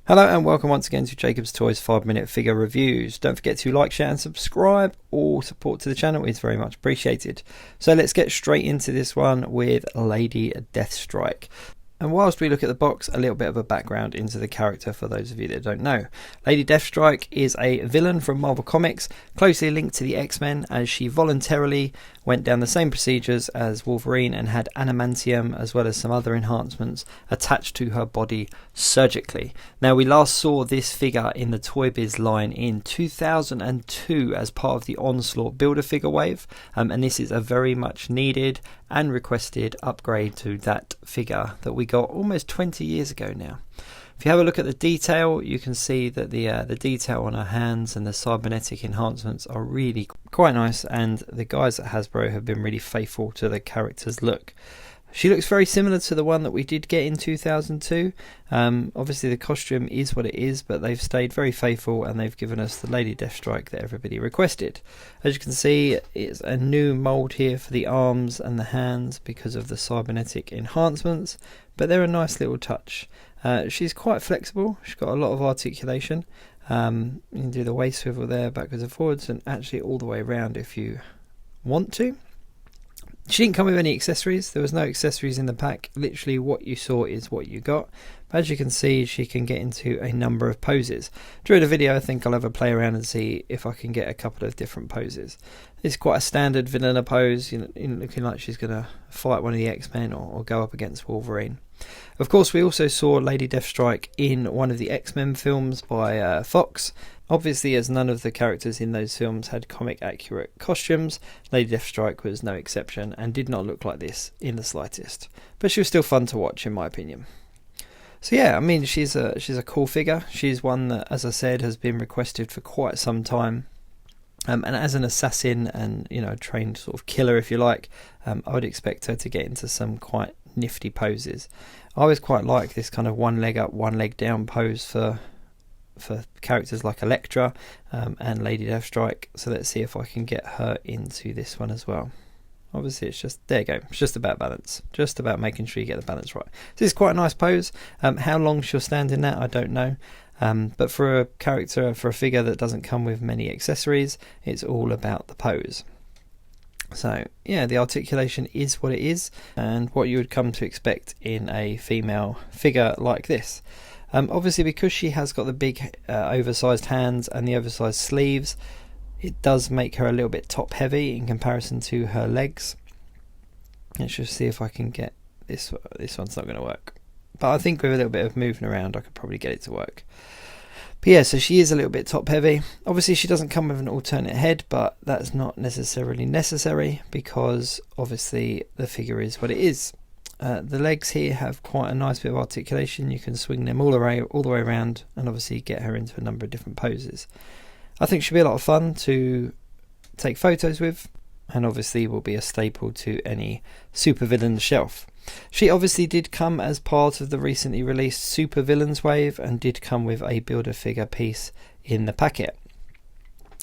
Hello and welcome once again to Jacob's Toys 5-minute figure reviews. Don't forget to like, share and subscribe. All support to the channel is very much appreciated. So let's get straight into this one with Lady Deathstrike. And whilst we look at the box, a little bit of a background into the character for those of you that don't know. Lady Deathstrike is a villain from Marvel Comics, closely linked to the X-Men, as she voluntarily went down the same procedures as Wolverine and had adamantium as well as some other enhancements attached to her body surgically. Now, we last saw this figure in the ToyBiz line in 2002 as part of the Onslaught Builder figure wave, and this is a very much needed and requested upgrade to that figure that we got almost 20 years ago now. If you have a look at the detail, you can see that the detail on her hands and the cybernetic enhancements are really quite nice, and the guys at Hasbro have been really faithful to the character's look. She looks very similar to the one that we did get in 2002. Obviously the costume is what it is, but they've stayed very faithful and they've given us the Lady Deathstrike that everybody requested. As you can see, it's a new mould here for the arms and the hands because of the cybernetic enhancements, but they're a nice little touch. She's quite flexible, she's got a lot of articulation. You can do the waist swivel there, backwards and forwards, and actually all the way around if you want to. She didn't come with any accessories. There was no accessories in the pack. Literally what you saw is what you got. But as you can see, she can get into a number of poses. During the video, I think I'll have a play around and see if I can get a couple of different poses. It's quite a standard vanilla pose, looking like she's going to fight one of the X-Men or go up against Wolverine. Of course, we also saw Lady Deathstrike in one of the X-Men films by Fox. Obviously, as none of the characters in those films had comic accurate costumes, Lady Deathstrike was no exception and did not look like this in the slightest. But she was still fun to watch in my opinion. So yeah, I mean, she's a cool figure. She's one that, as I said, has been requested for quite some time. And as an assassin and, a trained sort of killer, if you like, I would expect her to get into some quite nifty poses. I always quite like this kind of one leg up, one leg down pose for characters like Elektra and Lady Deathstrike. So let's see if I can get her into this one as well. Obviously it's just, there you go, it's just about balance, just about making sure you get the balance right. This is quite a nice pose. How long she'll stand in that, I don't know. But for a character, for a figure that doesn't come with many accessories, it's all about the pose. So yeah, the articulation is what it is and what you would come to expect in a female figure like this. Obviously, because she has got the big oversized hands and the oversized sleeves, it does make her a little bit top heavy in comparison to her legs. Let's just see if I can get this. This one's not going to work, but I think with a little bit of moving around I could probably get it to work. But yeah, so she is a little bit top heavy. Obviously she doesn't come with an alternate head, but that's not necessarily necessary because obviously the figure is what it is. The legs here have quite a nice bit of articulation. You can swing them all the way around and obviously get her into a number of different poses. I think she'll be a lot of fun to take photos with, and obviously will be a staple to any Supervillains shelf. She obviously did come as part of the recently released Supervillains wave and did come with a builder figure piece in the packet.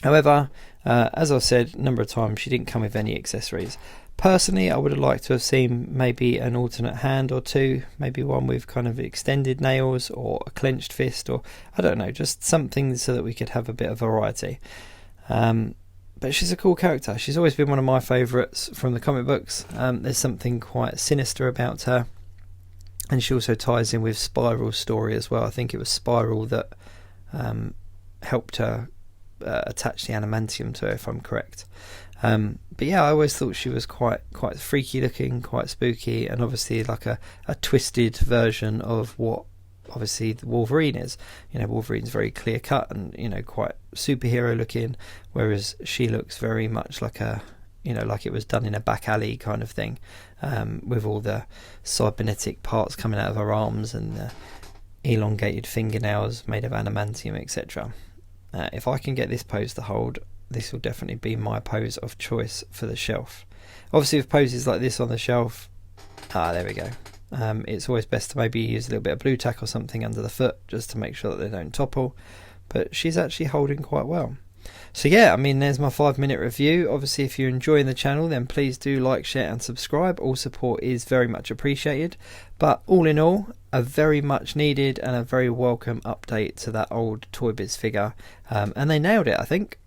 However, as I've said a number of times, she didn't come with any accessories. Personally, I would have liked to have seen maybe an alternate hand or two, maybe one with kind of extended nails or a clenched fist, or I don't know, just something so that we could have a bit of variety. But she's a cool character. She's always been one of my favourites from the comic books. There's something quite sinister about her, and she also ties in with Spiral's story as well. I think it was Spiral that helped her attach the adamantium to her, if I'm correct. But yeah, I always thought she was quite freaky looking, quite spooky, and obviously like a twisted version of what obviously the Wolverine is. Wolverine's very clear cut and quite superhero looking, whereas she looks very much like like it was done in a back alley kind of thing, with all the cybernetic parts coming out of her arms and the elongated fingernails made of adamantium, etc. If I can get this pose to hold, this will definitely be my pose of choice for the shelf. Obviously with poses like this on the shelf, there we go. It's always best to maybe use a little bit of blue tack or something under the foot just to make sure that they don't topple, but she's actually holding quite well. So yeah, I mean, there's my 5-minute review. Obviously, if you're enjoying the channel, then please do like, share and subscribe. All support is very much appreciated. But all in all, a very much needed and a very welcome update to that old ToyBiz figure. And they nailed it, I think.